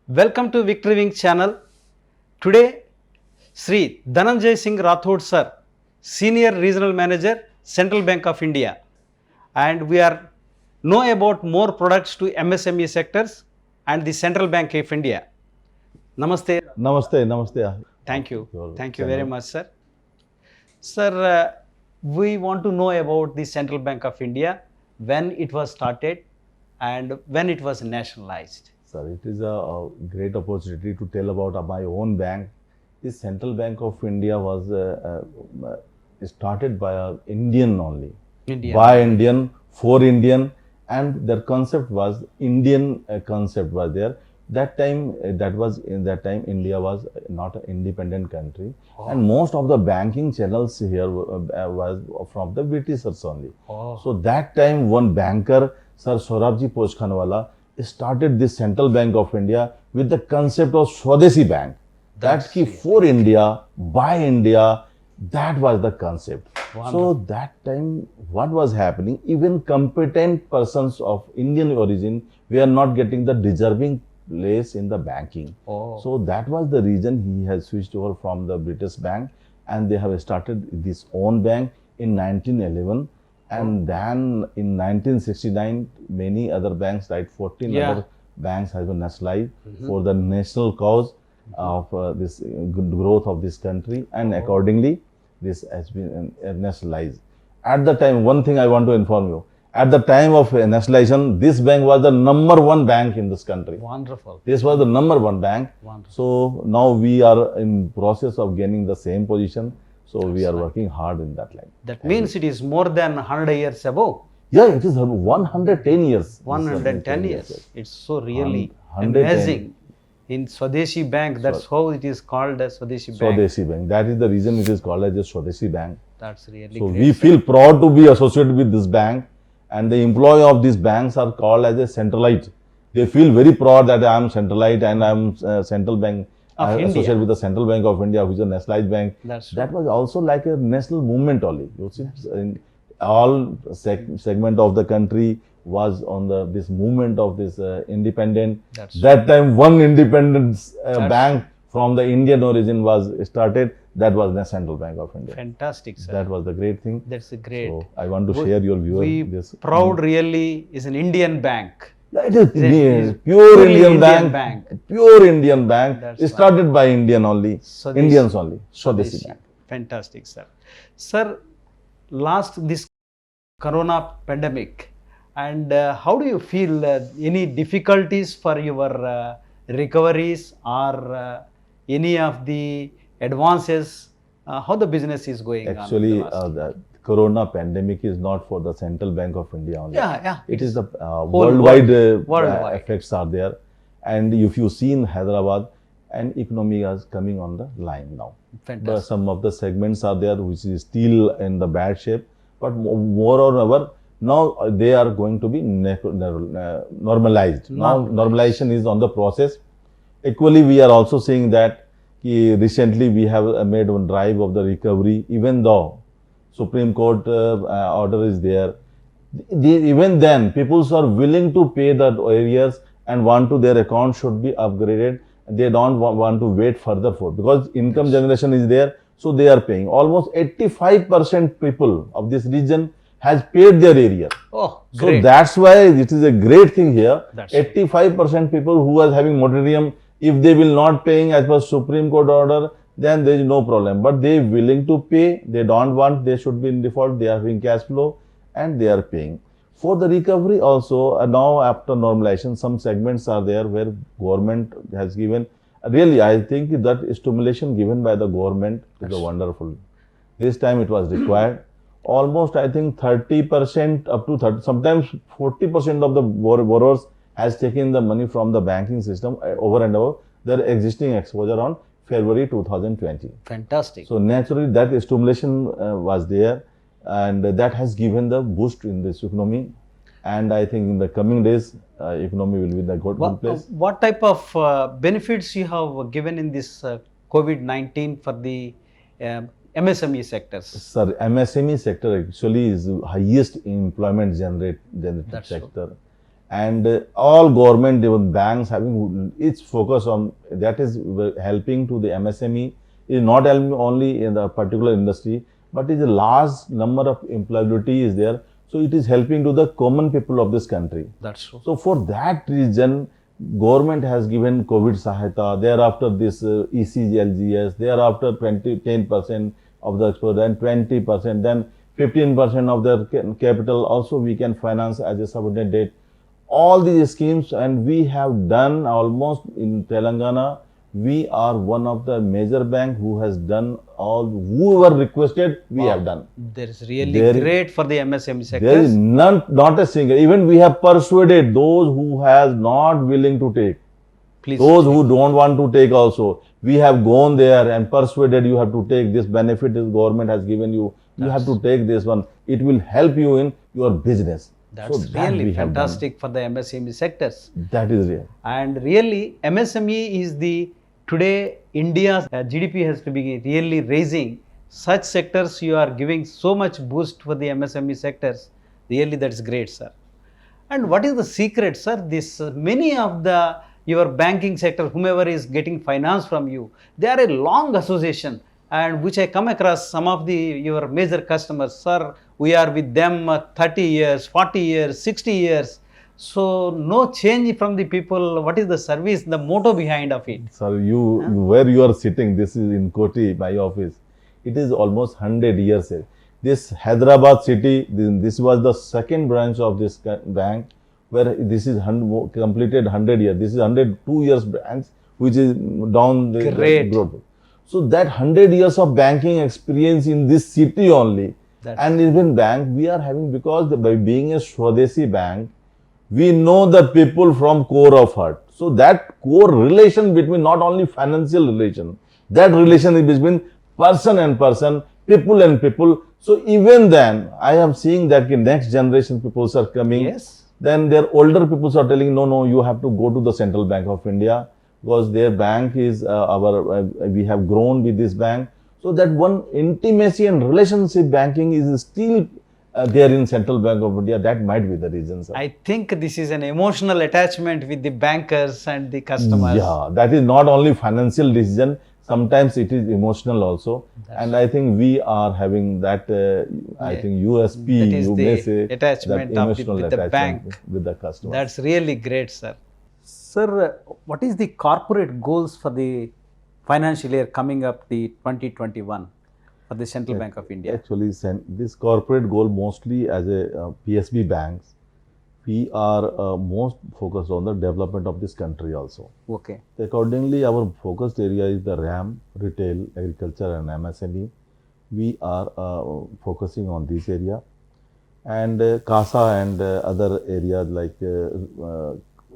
Welcome to Victory Wing channel. Today, Sri Dhananjay Singh Rathod sir, Senior Regional Manager, Central Bank of India, and we are know about more products to MSME sectors and the Central Bank of India. Namaste. Namaste, namaste. Thank you. Your Thank you very channel. much, sir. Sir, we want to know about the Central Bank of India, when it was started and when it was nationalized. Sir, it is a great opportunity to tell about my own bank. The Central Bank of India was started by an Indian only. India. By Indian, for Indian, and their concept was Indian concept was there. That time, India was not an independent country, and most of the banking channels here was from the Britishers only. Oh. So that time, one banker, Sir Sorabji Pochkhanwala, started this Central Bank of India with the concept of Swadeshi Bank. That's That for India, by India, that was the concept. Wonderful. So that time, what was happening? Even competent persons of Indian origin were not getting the deserving place in the banking. Oh. So that was the reason he has switched over from the British bank, and they have started this own bank in 1911. And then in 1969, many other banks, like 14 Yeah. other banks, have been nationalized for the national cause of this good growth of this country, and accordingly, this has been nationalized. At the time, one thing I want to inform you: at the time of nationalization, this bank was the #1 bank in this country. Wonderful. This was the #1 bank. Wonderful. So now we are in process of gaining the same position. So we are working hard in that line. That means it is more than 100 years above. Yeah, it is 110 years. 110 years. It's so really 110. amazing. In Swadeshi Bank, that's how it is called as Swadeshi Bank. Swadeshi Bank. That is the reason it is called as a Swadeshi Bank. That's really So great. we feel proud to be associated with this bank, and the employee of these banks are called as a centralite. They feel very proud that I am centralite and I am Central Bank Of India. associated with the Central Bank of India, which is a nationalized bank. That's That was also like a national movement only. You see, in all segment of the country was on this movement of this independent. That's That time, one independent That's bank from the Indian origin was started. That was the Central Bank of India. fantastic, sir. That was the great thing. That's a great. So I want to share your view We on this. proud really is an Indian bank. Yeah, it is It pure purely Indian Indian bank. bank. Pure Indian bank. That's It started by Indian only. Swadeshi- Indians only. Swadeshi Swadeshi. Bank. Fantastic, sir. Sir, last this corona pandemic, and how do you feel? Any difficulties for your recoveries or any of the advances? How the business is going on? Actually, the last- the Corona pandemic is not for the Central Bank of India only. yeah. It is the world- worldwide, worldwide. effects are there. And if you see in Hyderabad, an economy is coming on the line now. But Fantastic. some of the segments are there which is still in the bad shape, but moreover, now they are going to be normalized. Now normalization is on the process. Equally, we are also seeing that recently we have made one drive of the recovery, even though Supreme Court order is there. Even then, people are willing to pay the arrears and want to their account should be upgraded. They don't want to wait further for, because income generation is there, so they are paying. Almost 85% people of this region has paid their arrear. Oh, So great. that's why it is a great thing here. That's 85% people who are having moratorium, if they will not paying as per Supreme Court order, then there is no problem. But they willing to pay, they don't want, they should be in default, they are having cash flow and they are paying. For the recovery also, now after normalization, some segments are there where government has given, really I think that stimulation given by the government is a wonderful. This time it was required. Almost I think 30% up to 30, sometimes 40% of the borrowers has taken the money from the banking system over and above their existing exposure on February 2020. Fantastic. So naturally that stimulation was there, and that has given the boost in this economy. And I think in the coming days, economy will be in a good place. What type of benefits you have given in this COVID-19 for the MSME sectors? Sir, MSME sector actually is the highest employment generated That's true. sector. and all government even banks having its focus on that is helping to the MSME. Is not helping only in the particular industry, but is a large number of employability is there. So it is helping to the common people of this country. That's true. So for that reason, government has given COVID Sahayata, thereafter this ECLGS, thereafter 10% of the export, then 20%, then 15% of the capital also we can finance as a subordinate debt. All these schemes, and we have done almost in Telangana, we are one of the major bank who has done all, whoever requested, we have done. There is really There is- great for the MSME There is sectors. not a single, even we have persuaded those who has not willing to take. Please. Those who don't want to take also, we have gone there and persuaded you have to take this benefit this government has given you. You have to take this one. It will help you in your business. That's So that really we have done. fantastic for the MSME sectors. That is real. And really, MSME is the today India's GDP has to be really raising. Such sectors you are giving so much boost for the MSME sectors. Really, that's great, sir. And what is the secret, sir? This many of the your banking sector, whomever is getting finance from you, they are a long association, and which I come across some of the your major customers, sir. We are with them 30 years, 40 years, 60 years. So no change from the people. What is the service, the motto behind of it? So where you are sitting, this is in Koti, my office. It is almost 100 years. This Hyderabad city, this was the second branch of this bank, where this is completed 100 years. This is 102 years branch, which is down the Great. road. So that 100 years of banking experience in this city only, That's- and even bank we are having, because by being a Swadesi bank, we know the people from core of heart. So that core relation between not only financial relation, that relation is between person and person, people and people. So even then, I am seeing that the next generation people are coming. Yes. Then their older people are telling, no, you have to go to the Central Bank of India, because their bank is we have grown with this bank. So that one intimacy and relationship banking is still there in Central Bank of India. That might be the reason, sir. I think this is an emotional attachment with the bankers and the customers. Yeah, that is not only financial decision. Sometimes it is emotional also. And I think we are having that, I think USP, That is you the may say, attachment that of emotional with the attachment bank. with the customer. That's really great, sir. Sir, what is the corporate goals for the financial year coming up, the 2021, for the Central Bank of India? Actually, this corporate goal, mostly as a PSB banks, we are most focused on the development of this country also. Okay. Accordingly, our focused area is the RAM, retail, agriculture and MSME. We are focusing on this area, and CASA and other areas like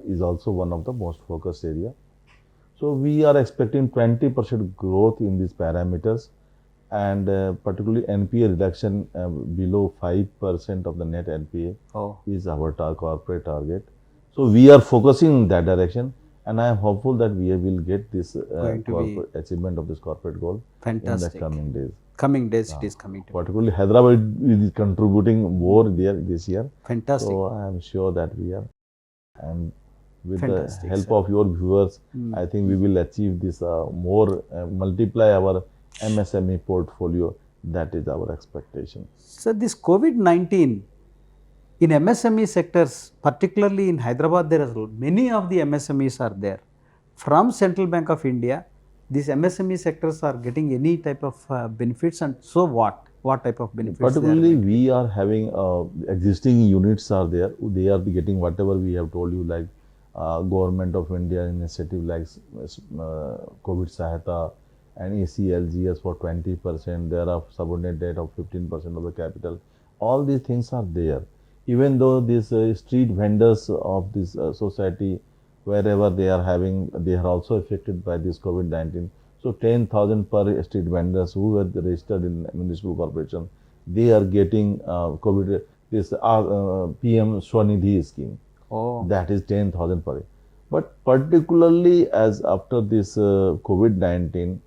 is also one of the most focused area. So we are expecting 20% growth in these parameters, and particularly NPA reduction below 5% of the net NPA Oh, is our corporate target. So we are focusing in that direction, and I am hopeful that we will get this Going to be achievement of this corporate goal fantastic. in the coming days. Coming days, it is coming to. Particularly Hyderabad is contributing more there this year. Fantastic. So I am sure that we are, and with Fantastic, the help sir. of your viewers, I think we will achieve this more, multiply our MSME portfolio. That is our expectation. So this COVID-19 in MSME sectors, particularly in Hyderabad, there are many of the MSMEs are there. From Central Bank of India, these MSME sectors are getting any type of benefits, and so what? What type of benefits? they are Particularly, getting? we are having existing units are there. They are getting whatever we have told you, like Government of India initiative like COVID Sahayata and ACLGS for 20%. There are subordinate debt of 15% of the capital. All these things are there. Even though these street vendors of this society, wherever they are having, they are also affected by this COVID-19. So 10,000 per street vendors who were registered in municipal corporation, they are getting COVID, this PM Swanidhi scheme. Oh, That is 10,000 per year. But particularly as after this COVID-19,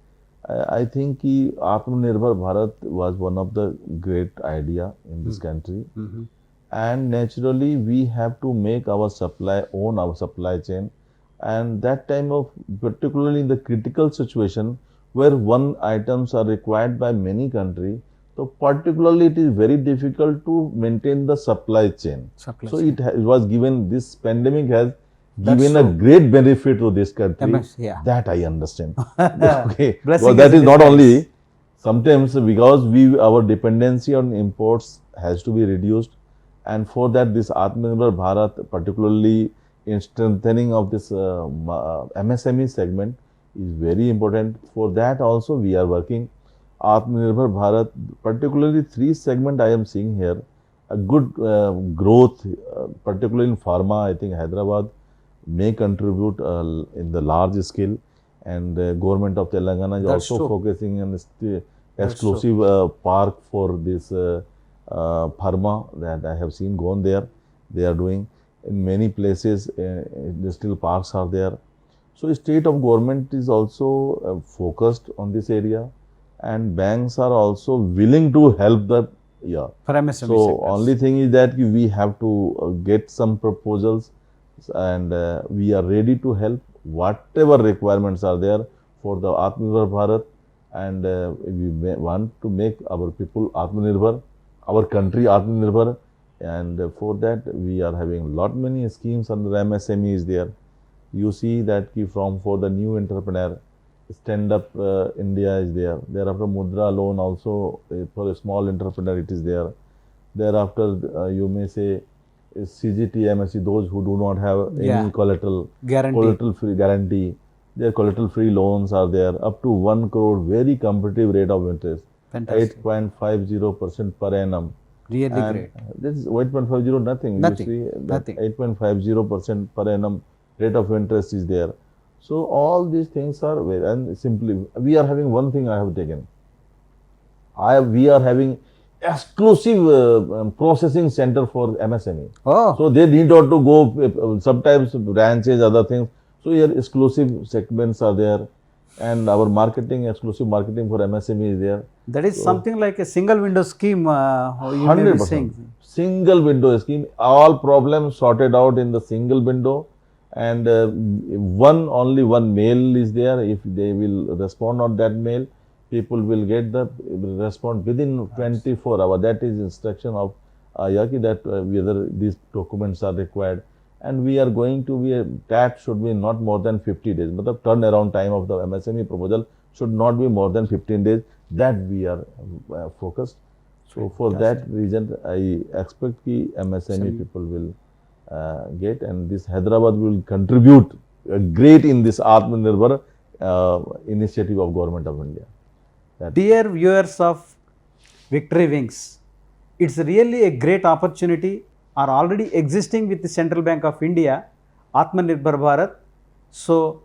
I think Atmanirbhar Bharat was one of the great idea in this country. mhm. and naturally we have to make our supply chain, and that time of particularly in the critical situation where one items are required by many country, so particularly it is very difficult to maintain the supply chain. Supply So chain. it was given, this pandemic has That's given a true. great benefit to this country. Yeah. That I understand. Okay, Blessing well, that is is in not disguise. only sometimes because our dependency on imports has to be reduced, and for that this Atmanirbhar Bharat, particularly in strengthening of this MSME segment, is very important. For that also we are working. Atmanirbhar Bharat, particularly three segment I am seeing here, a good growth, particularly in pharma. I think Hyderabad may contribute in the large scale, and government of Telangana is That's also true. focusing on That's exclusive park for this pharma that I have seen gone there. They are doing in many places. Industrial parks are there. So state of government is also focused on this area, and banks are also willing to help the For MSME so sectors. only thing is that we have to get some proposals, and we are ready to help whatever requirements are there for the Atmanirbhar Bharat, and we want to make our people Atmanirbhar, our country Atmanirbhar, and for that we are having lot many schemes under MSME is there. You see that from for the new entrepreneur, Stand Up India is there. Thereafter Mudra loan also for a small entrepreneur it is there. Thereafter you may say CGT, MSC, those who do not have Yeah. any collateral, Guarantee. collateral free guarantee, their collateral free loans are there up to 1 crore, very competitive rate of interest, Fantastic. 8.50% per annum. Really And great. this is 8.50 nothing. Nothing, You see that nothing. 8.50% per annum rate of interest is there. So all these things are very, and simply we are having one thing I have taken. We are having exclusive processing center for MSME. Oh, So they need not to go sometimes branches, other things. So here exclusive segments are there, and our marketing, exclusive marketing for MSME is there. that is something like a single window scheme you may be 100%. saying. Single window scheme, all problems sorted out in the single window, and only one mail is there. If they will respond on that mail, people will get the response within 24 hours. That is instruction of Yaki that whether these documents are required, and we are going to be that should be not more than 50 days. But the turnaround time of the MSME proposal should not be more than 15 days. That we are focused. So for that reason, I expect the MSME people will get, and this Hyderabad will contribute great in this Atmanirbhar initiative of Government of India. Dear viewers of Victory Wings, it's really a great opportunity are already existing with the Central Bank of India, Atmanirbhar Bharat. So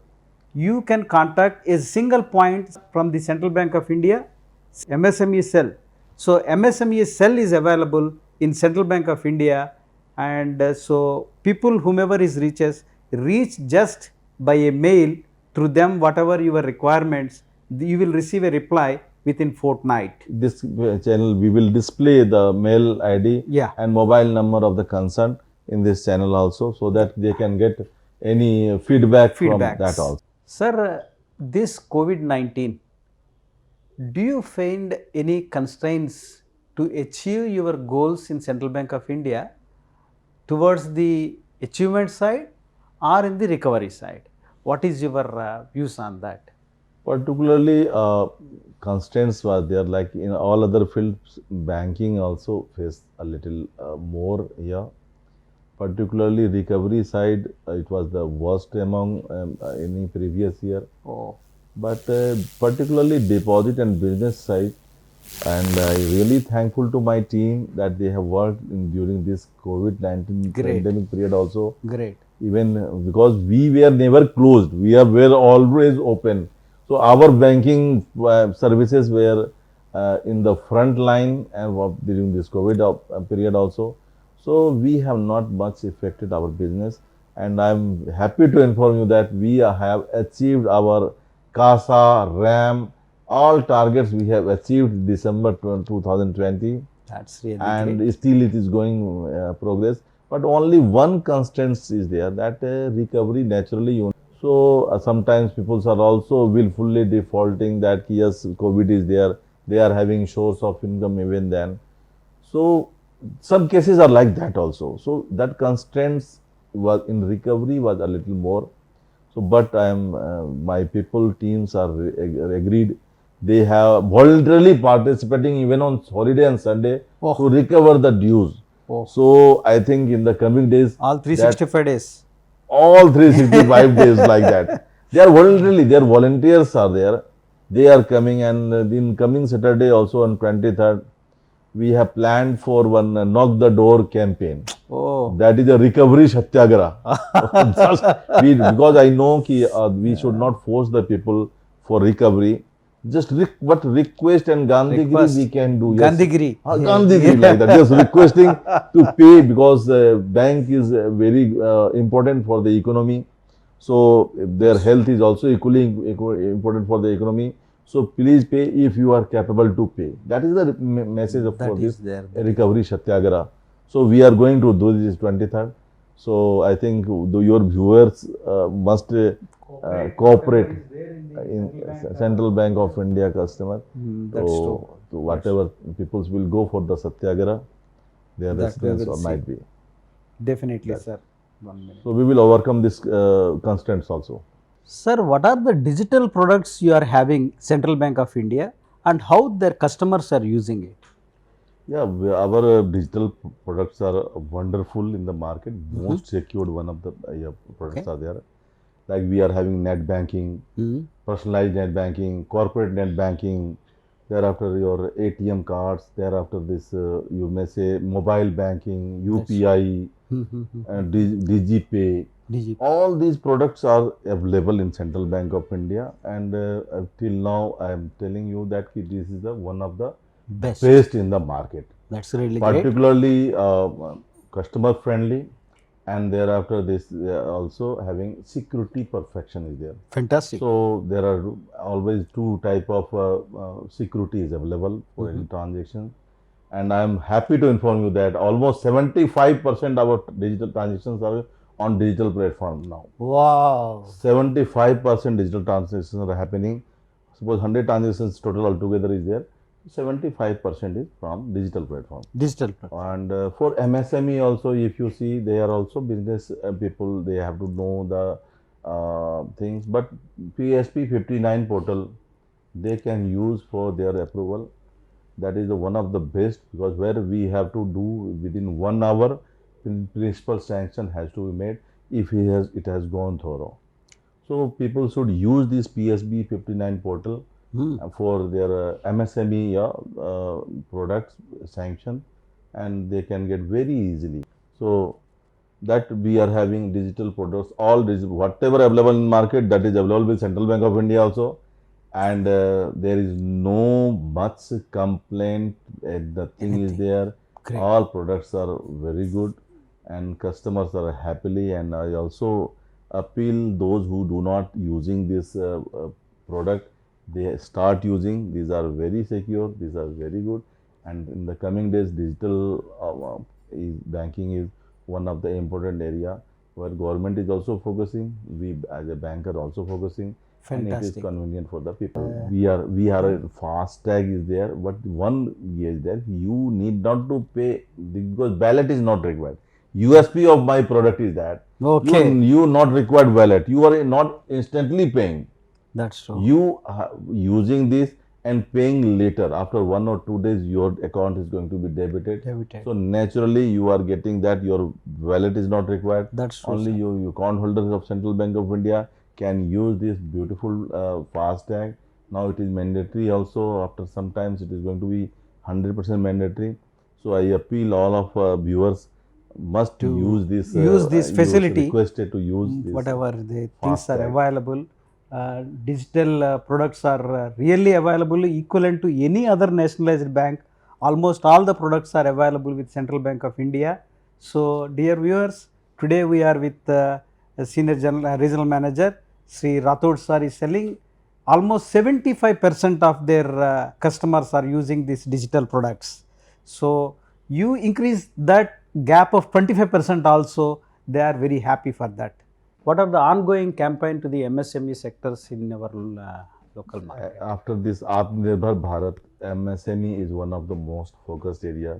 you can contact a single point from the Central Bank of India, MSME cell. So MSME cell is available in Central Bank of India, and so people whomever is reach just by a mail through them whatever your requirements, you will receive a reply within fortnight. This channel we will display the mail ID Yeah. and mobile number of the concerned in this channel also, so that they can get any feedback from Feedbacks. that also. Sir, this COVID-19, do you find any constraints to achieve your goals in Central Bank of India towards the achievement side or in the recovery side? What is your views on that? Particularly constraints were there, like in all other fields, banking also faced a little more here. Particularly recovery side, it was the worst among any previous year. Oh, But particularly deposit and business side, and I really thankful to my team that they have worked during this COVID-19 Great. pandemic period also. great. Even because we were never closed, were always open. So our banking services were in the front line and during this COVID period also. So we have not much affected our business, and I'm happy to inform you that we have achieved our CASA, RAM, all targets we have achieved December 2020. That's really and great. still it is going progress. But only one constraint is there, that recovery naturally. So sometimes people are also willfully defaulting that yes, COVID is there. They are having source of income even then. So some cases are like that also. So that constraints was in recovery was a little more. So, but I am my people teams are agreed. They have voluntarily participating even on holiday and Sunday Oh. to recover the dues. Oh. So I think in the coming days, All that 365 days. all 365 days like that. They are voluntarily, their volunteers are there. They are coming, and in coming Saturday also on 23rd, we have planned for one knock the door campaign. Oh. That is a recovery satyagraha. Because I know ki, we should not force the people for recovery. Just but request and Gandhigiri Request. we can do. Yes. Gandhigiri. Gandhigiri like that. Just requesting to pay, because bank is very important for the economy. So their health is also equally important for the economy. So please pay if you are capable to pay. That is the message of That for is this there. recovery satyagraha. So we are going to do this 23rd. So I think your viewers must cooperate in Central Bank of India customer. That's true. So whatever peoples will go for the satyagraha, their That we residence will see. might be. Definitely, sir. 1 minute. So we will overcome this constraints also. Sir, what are the digital products you are having Central Bank of India, and how their customers are using it? Yeah, our digital products are wonderful in the market. Most secured one of the products are there. Like we are having net banking, personalized net banking, corporate net banking. Thereafter your ATM cards. Thereafter this you may say mobile banking, UPI, DigiPay. All these products are available in Central Bank of India, and till now I am telling you that this is the one of the Best. best in the market. That's really great. Particularly customer friendly, and thereafter this also having security perfection is there. Fantastic. So there are always two type of security is available for any transaction, and I am happy to inform you that almost 75% of our digital transactions are on digital platform now. Wow. 75% digital transactions are happening. Suppose 100 transactions total altogether is there, 75% is from digital platform. Digital platform. And for MSME also, if you see, they are also business people. They have to know the things. But PSP 59 portal, they can use for their approval. That is the one of the best, because where we have to do within 1 hour, principal sanction has to be made if it has gone thorough. So people should use this PSB 59 portal for their MSME products sanction, and they can get very easily. So that we are having digital products, all whatever available in market, that is available with Central Bank of India also, and there is no much complaint. The thing is there. Great. All products are very good, and customers are happily. And I also appeal those who do not using this product, they start using. These are very secure, these are very good, and in the coming days digital banking is one of the important area where government is also focusing. We as a banker also focusing. And it is Fantastic. convenient for the people. We are a FASTag is there, but one is there. You need not to pay because ballot is not required. USP of my product is that Okay. you not required ballot. You are not instantly paying. That's true. You using this and paying later after 1 or 2 days, your account is going to be debited. So naturally you are getting that your wallet is not required. That's true. Only you account holders of Central Bank of India can use this beautiful FASTag. Now it is mandatory also. After some times it is going to be 100% mandatory. So I appeal all of viewers must To use this facility. Requested to use this Whatever the things are FASTag. available. Digital products are really available equivalent to any other nationalized bank. Almost all the products are available with Central Bank of India. So dear viewers, today we are with a Senior Regional Manager Sri Rathod sir is selling almost 75% of their customers are using these digital products. So you increase that gap of 25% also, they are very happy for that. What are the ongoing campaign to the MSME sectors in our local market? After this Atmanirbhar Bharat, MSME is one of the most focused area.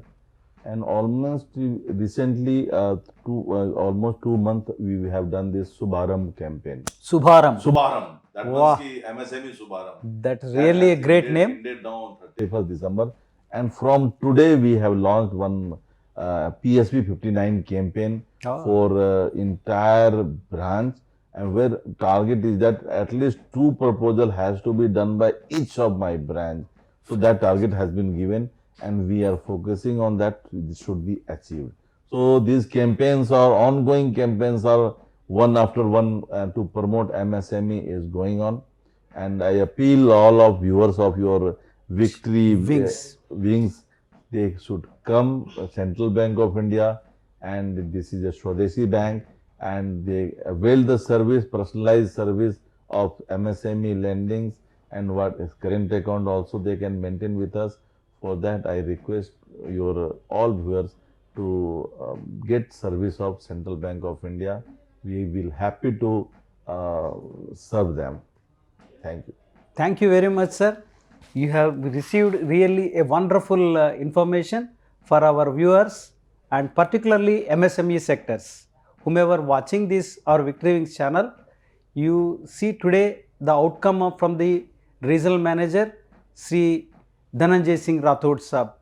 And almost recently, almost 2 months, we have done this Subharam campaign. Subharam, Subharam. That Wow. was the MSME Subharam. that's really a great name. Ended now on 31st December. And from today, we have launched one PSP 59 campaign Oh. for entire branch. And where target is that at least 2 proposal has to be done by each of my branch. So that target has been given, and we are focusing on that. This should be achieved. So these campaigns are ongoing campaigns, are one after one to promote MSME is going on. And I appeal all of viewers of your Victory Wings, they should come Central Bank of India, and this is a Swadeshi bank, and they avail the service, personalized service of MSME lendings, and what is current account also they can maintain with us. For that, I request your all viewers to get service of Central Bank of India. We will happy to serve them. Thank you. Thank you very much, sir. You have received really a wonderful information for our viewers and particularly MSME sectors. Whomever watching this or Victory Wings channel, you see today the outcome from the regional manager, Sri Dhananjay Singh Rathod Sahab.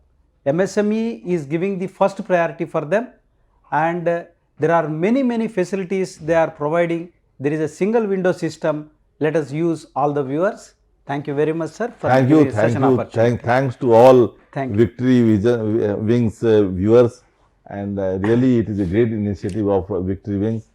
MSME is giving the first priority for them, and there are many facilities they are providing. There is a single window system. Let us use all the viewers. Thank you very much, sir. For Thank you, giving such an opportunity. thanks to all Thank you. Victory Wings viewers, and really it is a great initiative of Victory Wings.